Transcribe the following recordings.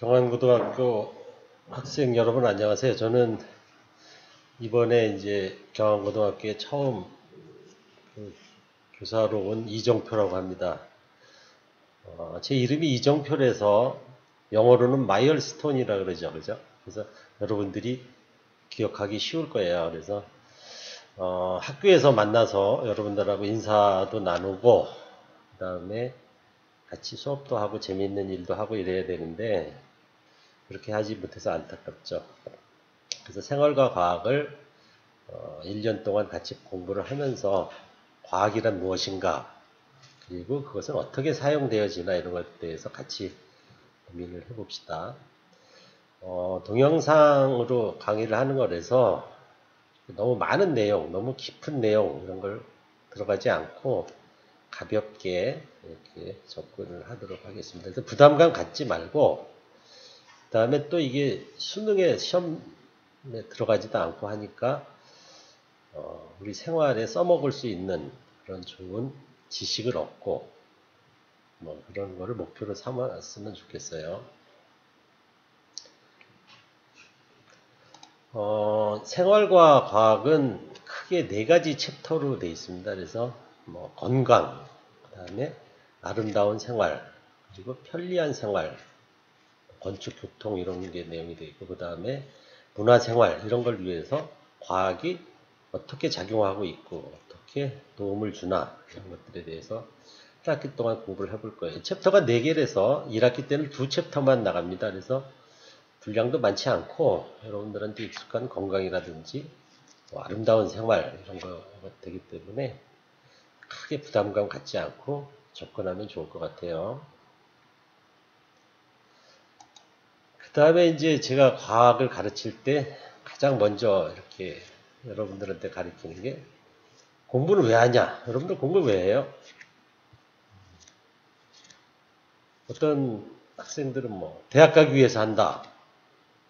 경안고등학교 학생 여러분 안녕하세요. 저는 이번에 이제 경안고등학교에 처음 교사로 온 이정표라고 합니다. 제 이름이 이정표라서 영어로는 마일스톤이라 그러죠. 그죠? 그래서 여러분들이 기억하기 쉬울 거예요. 그래서 학교에서 만나서 여러분들하고 인사도 나누고 그 다음에 같이 수업도 하고 재미있는 일도 하고 이래야 되는데 그렇게 하지 못해서 안타깝죠. 그래서 생활과 과학을 1년 동안 같이 공부를 하면서 과학이란 무엇인가 그리고 그것은 어떻게 사용되어지나 이런 것에 대해서 같이 고민을 해봅시다. 동영상으로 강의를 하는 거라서 너무 많은 내용, 너무 깊은 내용 이런 걸 들어가지 않고 가볍게 이렇게 접근을 하도록 하겠습니다. 그래서 부담감 갖지 말고 그 다음에 또 이게 수능에 시험에 들어가지도 않고 하니까 우리 생활에 써먹을 수 있는 그런 좋은 지식을 얻고 뭐 그런 거를 목표로 삼았으면 좋겠어요. 생활과 과학은 크게 4가지 챕터로 되어 있습니다. 그래서 뭐 건강, 그 다음에 아름다운 생활, 그리고 편리한 생활, 건축, 교통 이런 게 내용이 되어 있고 그 다음에 문화생활 이런 걸 위해서 과학이 어떻게 작용하고 있고 어떻게 도움을 주나 이런 것들에 대해서 1학기 동안 공부를 해볼 거예요. 챕터가 4개라서 1학기 때는 2챕터만 나갑니다. 그래서 분량도 많지 않고 여러분들한테 익숙한 건강이라든지 아름다운 생활 이런 거 되기 때문에 크게 부담감 갖지 않고 접근하면 좋을 것 같아요. 그 다음에 이제 제가 과학을 가르칠 때 가장 먼저 이렇게 여러분들한테 가르치는 게 공부는 왜 하냐? 여러분들 공부를 왜 해요? 어떤 학생들은 뭐 대학 가기 위해서 한다.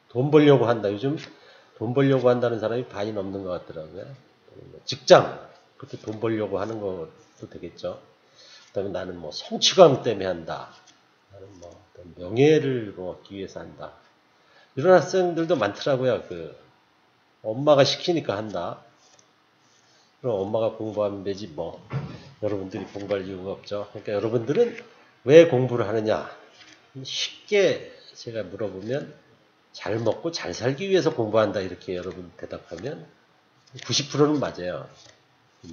돈 벌려고 한다. 요즘 돈 벌려고 한다는 사람이 반이 넘는 것 같더라고요. 직장, 그것도 돈 벌려고 하는 것도 되겠죠. 그 다음에 나는 뭐 성취감 때문에 한다. 나는 뭐 명예를 뭐 얻기 위해서 한다. 이런 학생들도 많더라고요. 엄마가 시키니까 한다. 그럼 엄마가 공부하면 되지 뭐. 여러분들이 공부할 이유가 없죠. 그러니까 여러분들은 왜 공부를 하느냐? 쉽게 제가 물어보면 잘 먹고 잘 살기 위해서 공부한다 이렇게 여러분 대답하면 90%는 맞아요.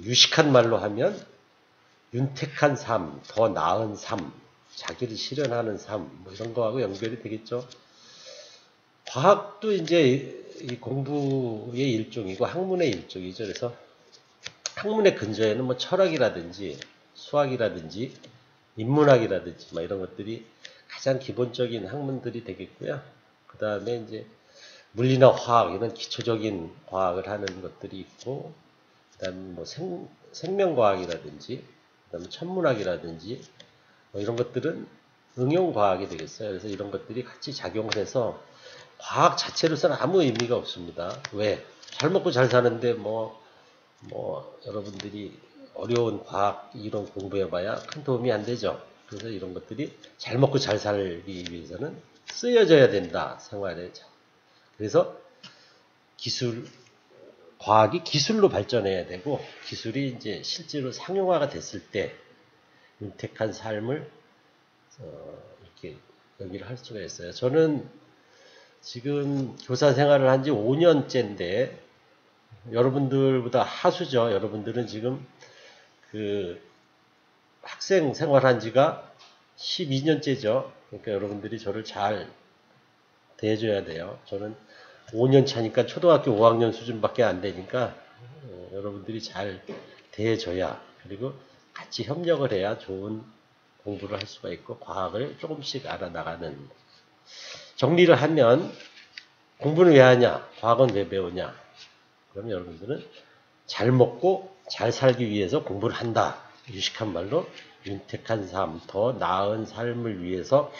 유식한 말로 하면 윤택한 삶, 더 나은 삶, 자기를 실현하는 삶, 뭐 이런 거하고 연결이 되겠죠. 과학도 이제 이 공부의 일종이고 학문의 일종이죠. 그래서 학문의 근저에는 뭐 철학이라든지 수학이라든지 인문학이라든지 뭐 이런 것들이 가장 기본적인 학문들이 되겠고요. 그 다음에 이제 물리나 화학 이런 기초적인 과학을 하는 것들이 있고, 그 다음에 뭐 생명과학이라든지, 그 다음에 천문학이라든지 뭐 이런 것들은 응용과학이 되겠어요. 그래서 이런 것들이 같이 작용을 해서 과학 자체로서는 아무 의미가 없습니다. 왜? 잘 먹고 잘 사는데 여러분들이 어려운 과학 이론 공부해봐야 큰 도움이 안 되죠. 그래서 이런 것들이 잘 먹고 잘 살기 위해서는 쓰여져야 된다, 생활에. 그래서 과학이 기술로 발전해야 되고, 기술이 이제 실제로 상용화가 됐을 때, 윤택한 삶을, 이렇게 연기를 할 수가 있어요. 저는 지금 교사 생활을 한 지 5년째인데, 여러분들보다 하수죠. 여러분들은 지금 학생 생활한 지가 12년째죠. 그러니까 여러분들이 저를 잘 대해줘야 돼요. 저는 5년 차니까 초등학교 5학년 수준밖에 안 되니까 여러분들이 잘 대해줘야 그리고 같이 협력을 해야 좋은 공부를 할 수가 있고 과학을 조금씩 알아나가는 정리를 하면 공부는 왜 하냐? 과학은 왜 배우냐? 그럼 여러분들은 잘 먹고 잘 살기 위해서 공부를 한다. 유식한 말로 윤택한 삶, 더 나은 삶을 위해서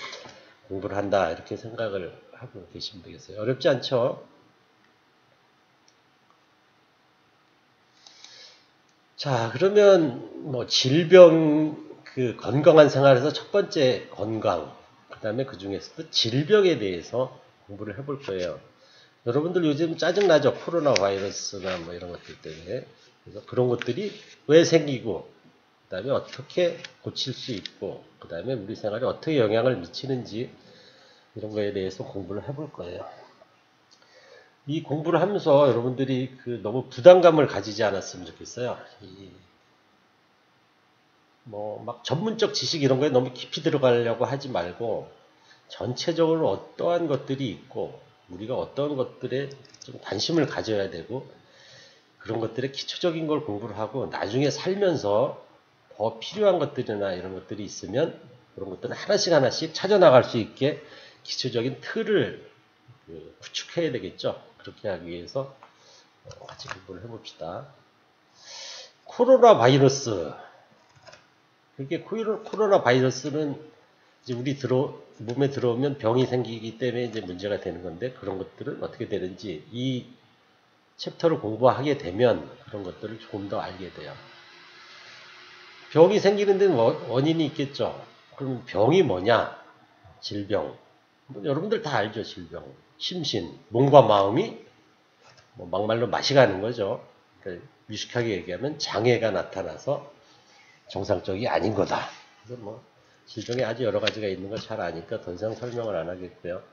공부를 한다. 이렇게 생각을 하고 계시면 되겠어요. 어렵지 않죠? 자, 그러면 뭐 질병, 건강한 생활에서 첫 번째 건강. 그 다음에 그 중에서도 질병에 대해서 공부를 해볼 거예요. 여러분들 요즘 짜증나죠? 코로나 바이러스나 뭐 이런 것들 때문에. 그래서 그런 것들이 왜 생기고, 그 다음에 어떻게 고칠 수 있고, 그 다음에 우리 생활에 어떻게 영향을 미치는지 이런 거에 대해서 공부를 해볼 거예요. 이 공부를 하면서 여러분들이 너무 부담감을 가지지 않았으면 좋겠어요. 뭐 막 전문적 지식 이런 거에 너무 깊이 들어가려고 하지 말고 전체적으로 어떠한 것들이 있고 우리가 어떤 것들에 좀 관심을 가져야 되고 그런 것들의 기초적인 걸 공부를 하고 나중에 살면서 더 필요한 것들이나 이런 것들이 있으면 그런 것들은 하나씩 하나씩 찾아나갈 수 있게 기초적인 틀을 구축해야 되겠죠. 그렇게 하기 위해서 같이 공부를 해봅시다. 코로나 바이러스. 그게 코로나 바이러스는 이제 우리 몸에 들어오면 병이 생기기 때문에 이제 문제가 되는 건데 그런 것들은 어떻게 되는지 이 챕터를 공부하게 되면 그런 것들을 조금 더 알게 돼요. 병이 생기는 데는 원인이 있겠죠. 그럼 병이 뭐냐? 질병. 여러분들 다 알죠, 질병. 심신, 몸과 마음이 막말로 맛이 가는 거죠. 그러니까 유식하게 얘기하면 장애가 나타나서 정상적이 아닌 거다. 그래서 질병에 아주 여러 가지가 있는 거 잘 아니까 더 이상 설명을 안 하겠고요.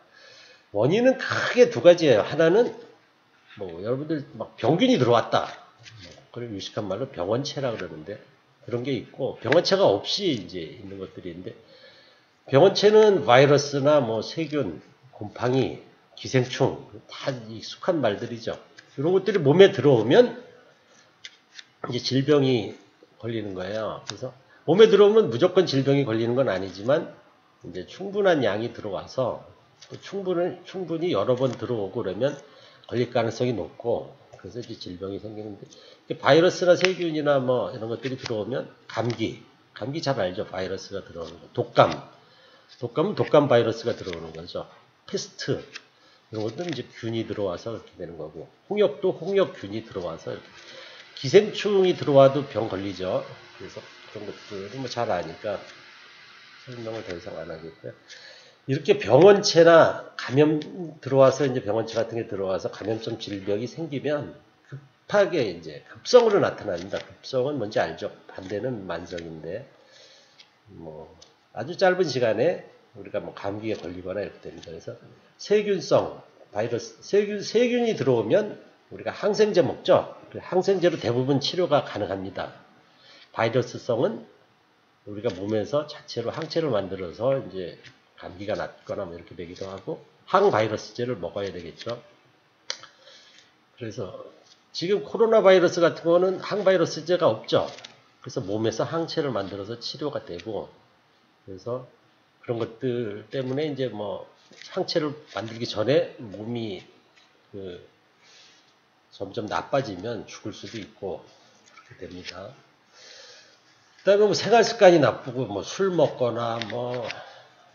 원인은 크게 두 가지예요. 하나는 여러분들 병균이 들어왔다. 그걸 유식한 말로 병원체라 그러는데 그런 게 있고 병원체가 없이 이제 있는 것들이 있는데 병원체는 바이러스나 세균, 곰팡이, 기생충 다 익숙한 말들이죠. 이런 것들이 몸에 들어오면 이제 질병이 걸리는 거예요. 그래서 몸에 들어오면 무조건 질병이 걸리는 건 아니지만 이제 충분한 양이 들어와서 충분히 여러 번 들어오고 그러면 걸릴 가능성이 높고 그래서 이제 질병이 생기는데 바이러스나 세균이나 이런 것들이 들어오면 감기 잘 알죠? 바이러스가 들어오는 거. 독감은 독감 바이러스가 들어오는 거죠. 패스트 이런 것들은 이제 균이 들어와서 그렇게 되는 거고 홍역도 홍역균이 들어와서 이렇게. 기생충이 들어와도 병 걸리죠. 그래서 그런 것들은 잘 아니까 설명을 더 이상 안 하겠고요. 이렇게 병원체나 감염 들어와서 이제 병원체 같은 게 들어와서 감염성 질병이 생기면 급하게 이제 급성으로 나타납니다. 급성은 뭔지 알죠? 반대는 만성인데 아주 짧은 시간에 우리가 감기에 걸리거나 이렇게 됩니다. 그래서 세균성 바이러스 세균이 들어오면 우리가 항생제 먹죠. 항생제로 대부분 치료가 가능합니다. 바이러스성은 우리가 몸에서 자체로 항체를 만들어서 이제 감기가 낫거나 이렇게 되기도 하고 항바이러스제를 먹어야 되겠죠. 그래서 지금 코로나 바이러스 같은 거는 항바이러스제가 없죠. 그래서 몸에서 항체를 만들어서 치료가 되고 그래서 그런 것들 때문에 이제 항체를 만들기 전에 몸이 점점 나빠지면 죽을 수도 있고 그렇게 됩니다. 그다음에 생활 습관이 나쁘고 술 먹거나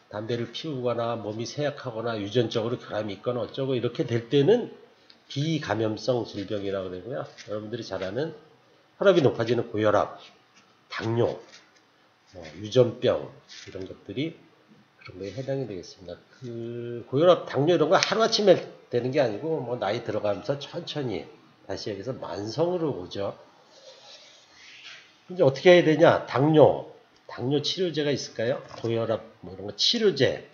담배를 피우거나 몸이 쇠약하거나 유전적으로 결함이 있거나 어쩌고 이렇게 될 때는 비감염성 질병이라고 되고요. 여러분들이 잘 아는 혈압이 높아지는 고혈압, 당뇨, 유전병 이런 것들이 그런 거에 해당이 되겠습니다. 고혈압, 당뇨 이런 거 하루아침에 되는 게 아니고 나이 들어가면서 천천히 다시 여기서 만성으로 오죠. 이제 어떻게 해야 되냐? 당뇨 치료제가 있을까요? 고혈압 이런 거 치료제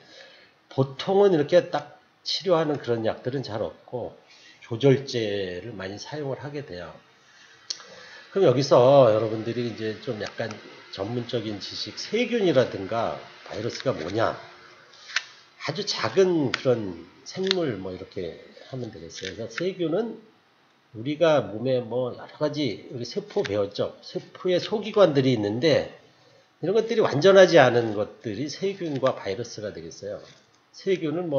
보통은 이렇게 딱 치료하는 그런 약들은 잘 없고 조절제를 많이 사용을 하게 돼요. 그럼 여기서 여러분들이 이제 좀 약간 전문적인 지식, 세균이라든가 바이러스가 뭐냐? 아주 작은 그런 생물 이렇게 하면 되겠어요. 그래서 세균은 우리가 몸에 여러 가지 우리 세포 배웠죠. 세포에 소기관들이 있는데 이런 것들이 완전하지 않은 것들이 세균과 바이러스가 되겠어요. 세균은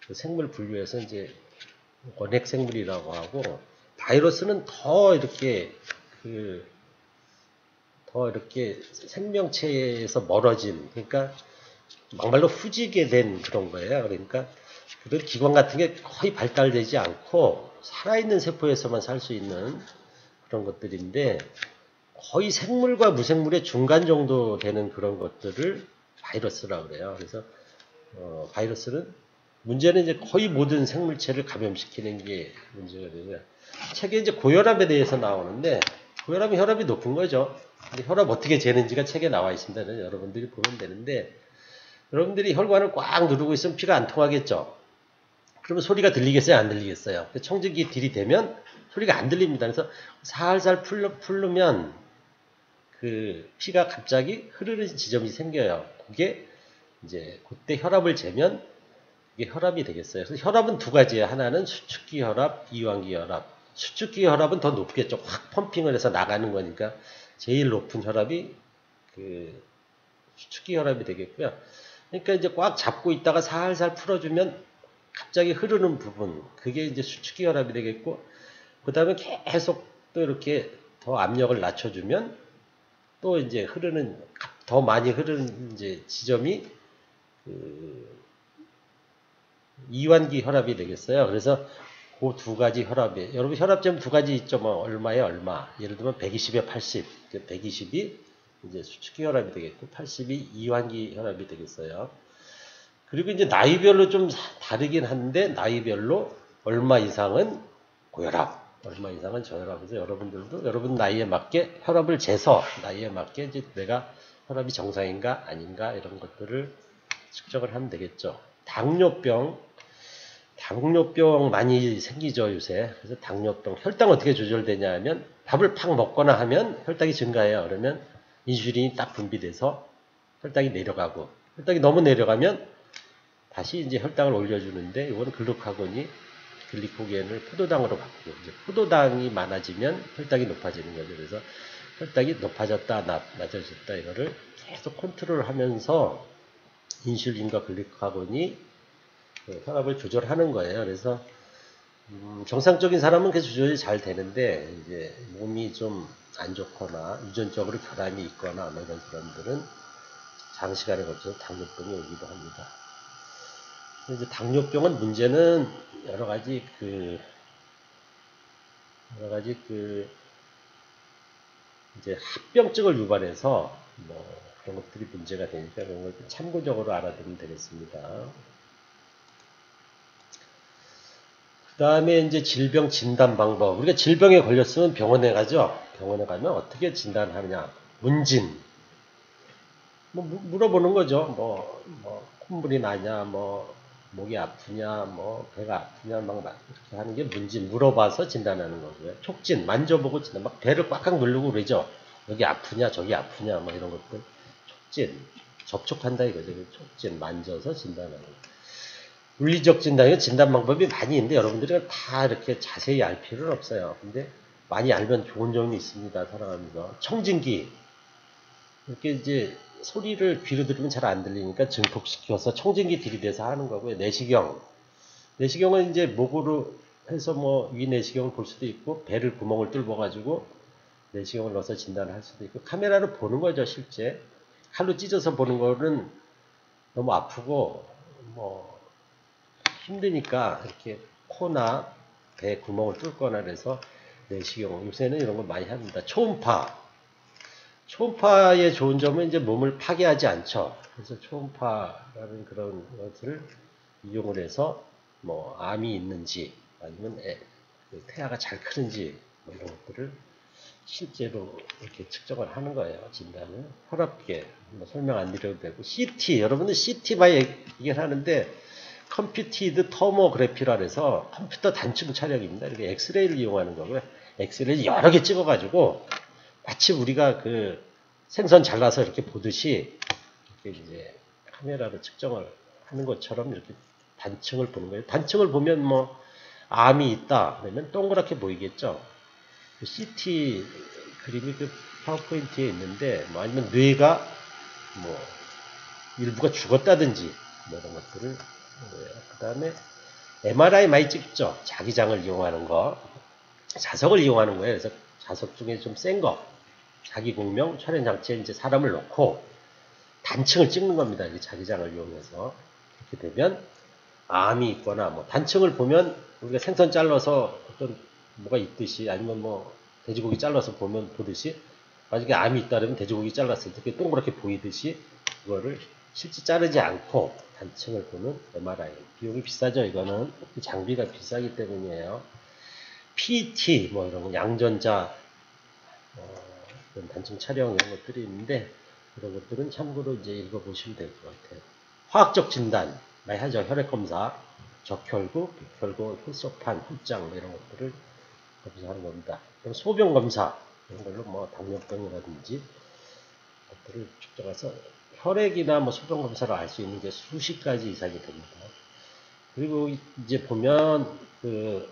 그 생물 분류에서 이제 원핵 생물이라고 하고 바이러스는 더 이렇게 생명체에서 멀어진 그러니까 막말로 후지게 된 그런 거예요. 그러니까 그런 기관 같은 게 거의 발달되지 않고 살아있는 세포에서만 살 수 있는 그런 것들인데 거의 생물과 무생물의 중간 정도 되는 그런 것들을 바이러스라고 그래요. 그래서 바이러스는 문제는 이제 거의 모든 생물체를 감염시키는 게 문제가 되고요. 책에 이제 고혈압에 대해서 나오는데 고혈압은 혈압이 높은 거죠. 근데 혈압 어떻게 재는지가 책에 나와 있습니다. 여러분들이 보면 되는데 여러분들이 혈관을 꽉 누르고 있으면 피가 안 통하겠죠. 그러면 소리가 들리겠어요? 안 들리겠어요? 청진기 들이대면 소리가 안 들립니다. 그래서 살살 풀르면 그 피가 갑자기 흐르는 지점이 생겨요. 그게 이제 그때 혈압을 재면 이게 혈압이 되겠어요. 그래서 혈압은 두 가지예요. 하나는 수축기 혈압, 이완기 혈압. 수축기 혈압은 더 높겠죠. 확 펌핑을 해서 나가는 거니까 제일 높은 혈압이 그 수축기 혈압이 되겠고요. 그러니까 이제 꽉 잡고 있다가 살살 풀어주면 갑자기 흐르는 부분, 그게 이제 수축기 혈압이 되겠고, 그 다음에 계속 또 이렇게 더 압력을 낮춰주면 또 이제 더 많이 흐르는 이제 지점이 이완기 혈압이 되겠어요. 그래서 그 두 가지 혈압이, 여러분 혈압점 두 가지 있죠. 뭐 얼마에 얼마. 예를 들면 120에 80. 120이 이제 수축기 혈압이 되겠고 80이 이완기 혈압이 되겠어요. 그리고 이제 나이별로 좀 다르긴 한데 나이별로 얼마 이상은 고혈압, 얼마 이상은 저혈압. 그래서 여러분들도 여러분 나이에 맞게 혈압을 재서 나이에 맞게 이제 내가 혈압이 정상인가 아닌가 이런 것들을 측정을 하면 되겠죠. 당뇨병 많이 생기죠 요새. 그래서 당뇨병 혈당 어떻게 조절되냐 하면 밥을 팍 먹거나 하면 혈당이 증가해요. 그러면 인슐린이 딱 분비돼서 혈당이 내려가고, 혈당이 너무 내려가면 다시 이제 혈당을 올려주는데, 이거는 글리코겐을 포도당으로 바꾸고, 이제 포도당이 많아지면 혈당이 높아지는 거죠. 그래서 혈당이 높아졌다, 낮아졌다, 이거를 계속 컨트롤 하면서 인슐린과 글리코겐이 혈압을 조절하는 거예요. 그래서 정상적인 사람은 그 조절이 잘 되는데, 이제 몸이 좀 안 좋거나 유전적으로 결함이 있거나 뭐 이런 사람들은 장시간에 걸쳐서 당뇨병이 오기도 합니다. 이제 당뇨병은 문제는 여러 가지 이제 합병증을 유발해서 뭐 그런 것들이 문제가 되니까 그런 걸 참고적으로 알아두면 되겠습니다. 그 다음에 이제 질병 진단 방법. 우리가 질병에 걸렸으면 병원에 가죠. 병원에 가면 어떻게 진단하느냐. 문진. 뭐 물어보는 거죠. 콧물이 나냐, 목이 아프냐, 배가 아프냐, 이렇게 하는 게 문진. 물어봐서 진단하는 거고요. 촉진. 만져보고 진단. 막 배를 꽉꽉 누르고 그러죠. 여기 아프냐, 저기 아프냐, 뭐 이런 것들. 촉진. 접촉한다 이거죠. 촉진. 만져서 진단하는 거. 물리적 진단이 진단 방법이 많이 있는데 여러분들이 다 이렇게 자세히 알 필요는 없어요. 근데 많이 알면 좋은 점이 있습니다. 살아가면서. 청진기. 이렇게 이제 소리를 귀로 들으면 잘 안 들리니까 증폭시켜서 청진기 들이대서 하는 거고요. 내시경. 내시경은 이제 목으로 해서 위 내시경을 볼 수도 있고, 배를 구멍을 뚫어가지고 내시경을 넣어서 진단을 할 수도 있고, 카메라로 보는 거죠, 실제. 칼로 찢어서 보는 거는 너무 아프고, 힘드니까 이렇게 코나 배 구멍을 뚫거나 그래서 내시경, 요새는 이런 거 많이 합니다. 초음파의 좋은 점은 이제 몸을 파괴하지 않죠. 그래서 초음파라는 그런 것을 이용을 해서 암이 있는지 아니면 태아가 잘 크는지 이런 것들을 실제로 이렇게 측정을 하는 거예요. 진단을. 혈압계 설명 안 드려도 되고, CT, 여러분들 CT 많이 얘기를 하는데 컴퓨티드 토모그래피라 해서 컴퓨터 단층 촬영입니다. 이렇게 엑스레이를 이용하는 거고요. 엑스레이 여러 개 찍어가지고 마치 우리가 생선 잘라서 이렇게 보듯이 이렇게 이제 카메라로 측정을 하는 것처럼 이렇게 단층을 보는 거예요. 단층을 보면 암이 있다 그러면 동그랗게 보이겠죠. CT 그림이 파워포인트에 있는데 아니면 뇌가 일부가 죽었다든지 이런 것들을 그 다음에 MRI 많이 찍죠. 자기장을 이용하는 거, 자석을 이용하는 거예요. 그래서 자석 중에 좀 센 거, 자기공명 촬영 장치에 이제 사람을 넣고 단층을 찍는 겁니다. 이 자기장을 이용해서. 이렇게 되면 암이 있거나 단층을 보면 우리가 생선 잘라서 어떤 뭐가 있듯이 아니면 돼지고기 잘라서 보듯이 만약에 암이 있다 그러면 돼지고기 잘랐을 때 동그랗게 보이듯이 그거를 실제 자르지 않고 단층을 보는 MRI. 비용이 비싸죠. 이거는 장비가 비싸기 때문이에요. PT 뭐 이런 거 양전자 이런 단층 촬영 이런 것들이 있는데 그런 것들은 참고로 이제 읽어보시면 될 것 같아요. 화학적 진단 많이 하죠. 혈액 검사, 적혈구, 백혈구, 혈소판, 혈장 이런 것들을 검사하는 겁니다. 그럼 소변 검사 이런 걸로 뭐 당뇨병이라든지 것들을 측정해서 혈액이나 뭐 소변 검사로 알 수 있는 게 수십 가지 이상이 됩니다. 그리고 이제 보면 그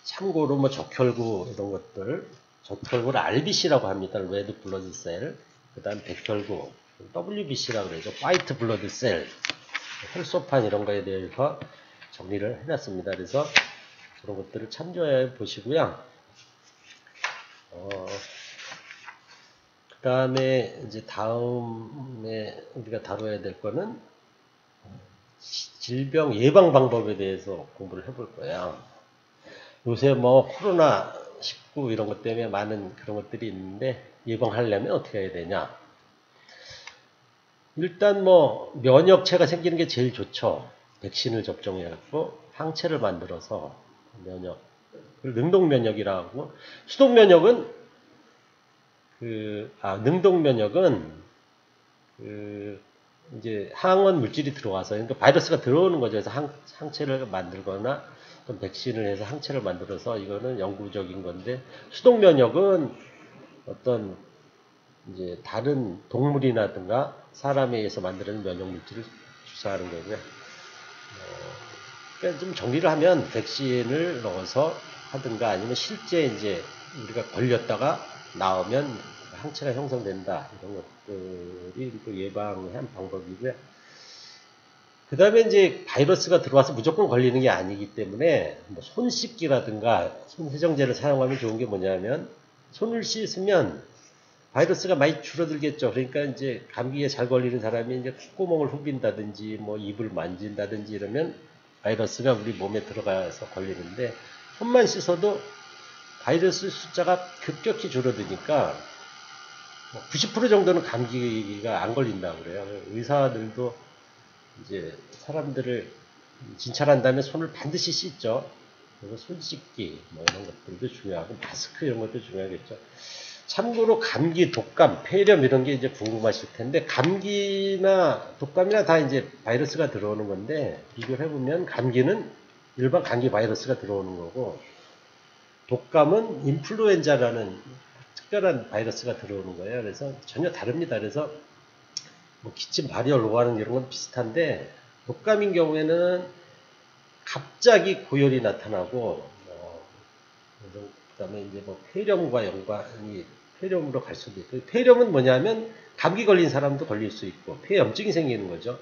참고로 뭐 적혈구 이런 것들 적혈구를 RBC라고 합니다. 레드 블러드 셀. 그 다음 백혈구 WBC라고 그러죠. 화이트 블러드 셀. 혈소판 이런 거에 대해서 정리를 해놨습니다. 그래서 그런 것들을 참조해 보시고요. 그 다음에 이제 다음에 우리가 다뤄야 될 거는 질병 예방 방법에 대해서 공부를 해볼 거예요. 요새 뭐 코로나19 이런 것 때문에 많은 그런 것들이 있는데 예방하려면 어떻게 해야 되냐? 일단 뭐 면역체가 생기는 게 제일 좋죠. 백신을 접종해갖고 항체를 만들어서 면역, 능동 면역이라고. 수동 면역은 능동 면역은 이제 항원 물질이 들어와서 그러니까 바이러스가 들어오는 거죠. 그래서 항체를 만들거나 또 백신을 해서 항체를 만들어서 이거는 영구적인 건데 수동 면역은 어떤 이제 다른 동물이라든가 사람에 의해서 만드는 면역 물질을 주사하는 거고요. 그러니까 좀 정리를 하면 백신을 넣어서 하든가 아니면 실제 이제 우리가 걸렸다가 나오면 항체가 형성된다 이런 것들이 또 예방한 방법이고요. 그 다음에 이제 바이러스가 들어와서 무조건 걸리는 게 아니기 때문에 뭐 손 씻기라든가 손 세정제를 사용하면 좋은 게 뭐냐면 손을 씻으면 바이러스가 많이 줄어들겠죠. 그러니까 이제 감기에 잘 걸리는 사람이 이제 콧구멍을 후빈다든지 뭐 입을 만진다든지 이러면 바이러스가 우리 몸에 들어가서 걸리는데 손만 씻어도 바이러스 숫자가 급격히 줄어드니까 90% 정도는 감기가 안 걸린다고 그래요. 의사들도 이제 사람들을 진찰한 다음에 손을 반드시 씻죠. 그래서 손 씻기 뭐 이런 것들도 중요하고 마스크 이런 것도 중요하겠죠. 참고로 감기, 독감, 폐렴 이런 게 이제 궁금하실 텐데 감기나 독감이나 다 이제 바이러스가 들어오는 건데 비교를 해보면 감기는 일반 감기 바이러스가 들어오는 거고 독감은 인플루엔자라는 특별한 바이러스가 들어오는 거예요. 그래서 전혀 다릅니다. 그래서 뭐 기침, 발열, 오하는 이런 건 비슷한데 독감인 경우에는 갑자기 고열이 나타나고 그다음에 이제 뭐 폐렴과 연관이 폐렴으로 갈 수도 있고 폐렴은 뭐냐면 감기 걸린 사람도 걸릴 수 있고 폐염증이 생기는 거죠.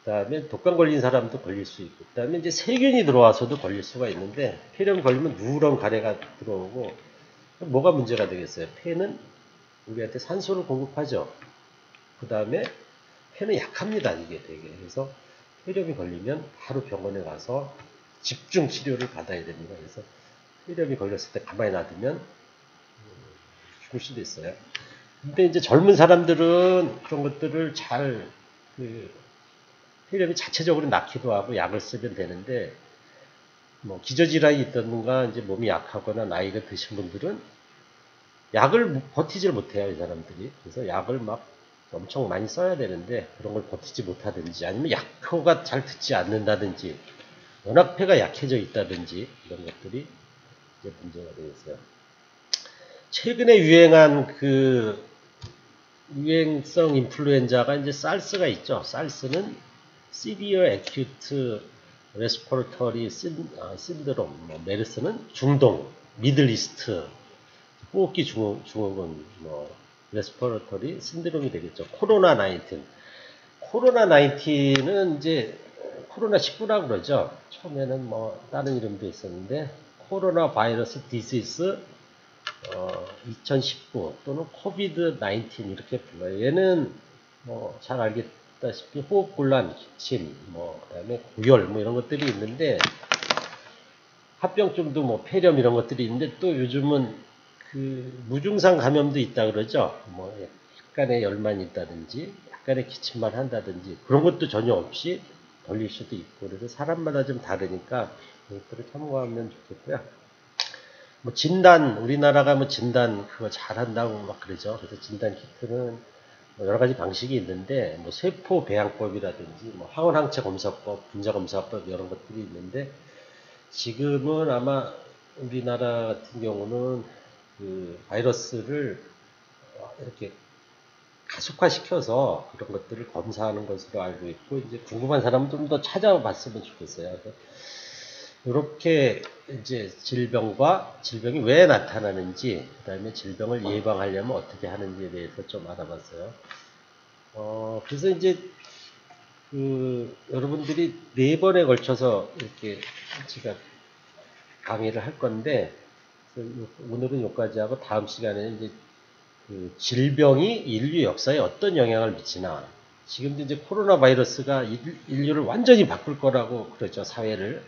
그다음에 독감 걸린 사람도 걸릴 수 있고 그다음에 이제 세균이 들어와서도 걸릴 수가 있는데 폐렴 걸리면 누런 가래가 들어오고 뭐가 문제가 되겠어요? 폐는 우리한테 산소를 공급하죠. 그다음에 폐는 약합니다. 이게 되게. 그래서 폐렴이 걸리면 바로 병원에 가서 집중 치료를 받아야 됩니다. 그래서 폐렴이 걸렸을 때 가만히 놔두면 죽을 수도 있어요. 근데 이제 젊은 사람들은 그런 것들을 잘 폐렴이 자체적으로 낫기도 하고 약을 쓰면 되는데 뭐 기저질환이 있다든가 이제 몸이 약하거나 나이가 드신 분들은 약을 버티질 못해요. 이 사람들이. 그래서 약을 막 엄청 많이 써야 되는데 그런 걸 버티지 못하든지 아니면 약효가 잘 듣지 않는다든지 워낙 폐가 약해져 있다든지 이런 것들이 이제 문제가 되겠어요. 최근에 유행한 유행성 인플루엔자가 이제 SARS가 있죠. SARS는 Severe Acute Respiratory Syndrome, 메르스는 중동, 미들이스트, 호흡기 증후군, 레스퍼러터리 신드롬이 되겠죠. 코로나19. 코로나19는 이제 코로나19라고 그러죠. 처음에는 뭐 다른 이름도 있었는데 코로나 바이러스 디시스 2019 또는 코비드19 이렇게 불러요. 얘는 뭐 잘 알겠다시피 호흡곤란, 기침, 그다음에 고열 이런 것들이 있는데 합병증도 뭐 폐렴 이런 것들이 있는데 또 요즘은 무증상 감염도 있다 그러죠. 뭐 약간의 열만 있다든지 약간의 기침만 한다든지 그런 것도 전혀 없이 걸릴 수도 있고, 그래서 사람마다 좀 다르니까 이것들을 참고하면 좋겠고요. 뭐 진단, 우리나라가 뭐 진단 그거 잘한다고 막 그러죠. 그래서 진단 키트는 뭐 여러 가지 방식이 있는데, 뭐 세포 배양법이라든지 뭐 항원 항체 검사법, 분자 검사법 이런 것들이 있는데, 지금은 아마 우리나라 같은 경우는 그 바이러스를 이렇게 가속화시켜서 그런 것들을 검사하는 것으로 알고 있고, 이제 궁금한 사람은 좀 더 찾아봤으면 좋겠어요. 그래서 이렇게 이제 질병이 왜 나타나는지, 그 다음에 질병을 예방하려면 어떻게 하는지에 대해서 좀 알아봤어요. 그래서 이제 여러분들이 4번에 걸쳐서 이렇게 제가 강의를 할 건데, 오늘은 여기까지 하고 다음 시간에는 이제 질병이 인류 역사에 어떤 영향을 미치나. 지금도 이제 코로나 바이러스가 인류를 완전히 바꿀 거라고 그러죠, 사회를.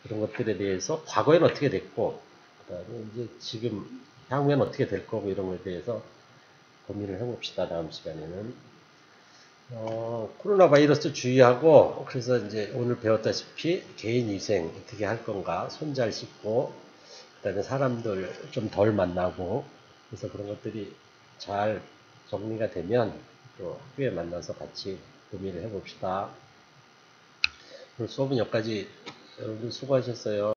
그런 것들에 대해서 과거에는 어떻게 됐고, 그다음에 이제 지금 향후에는 어떻게 될 거고, 이런 것에 대해서 고민을 해봅시다. 다음 시간에는 코로나 바이러스 주의하고, 그래서 이제 오늘 배웠다시피 개인 위생 어떻게 할 건가, 손 잘 씻고, 그다음에 사람들 좀 덜 만나고, 그래서 그런 것들이 잘 정리가 되면 또 학교에 만나서 같이 고민을 해봅시다. 오늘 수업은 여기까지. 여러분들 수고하셨어요.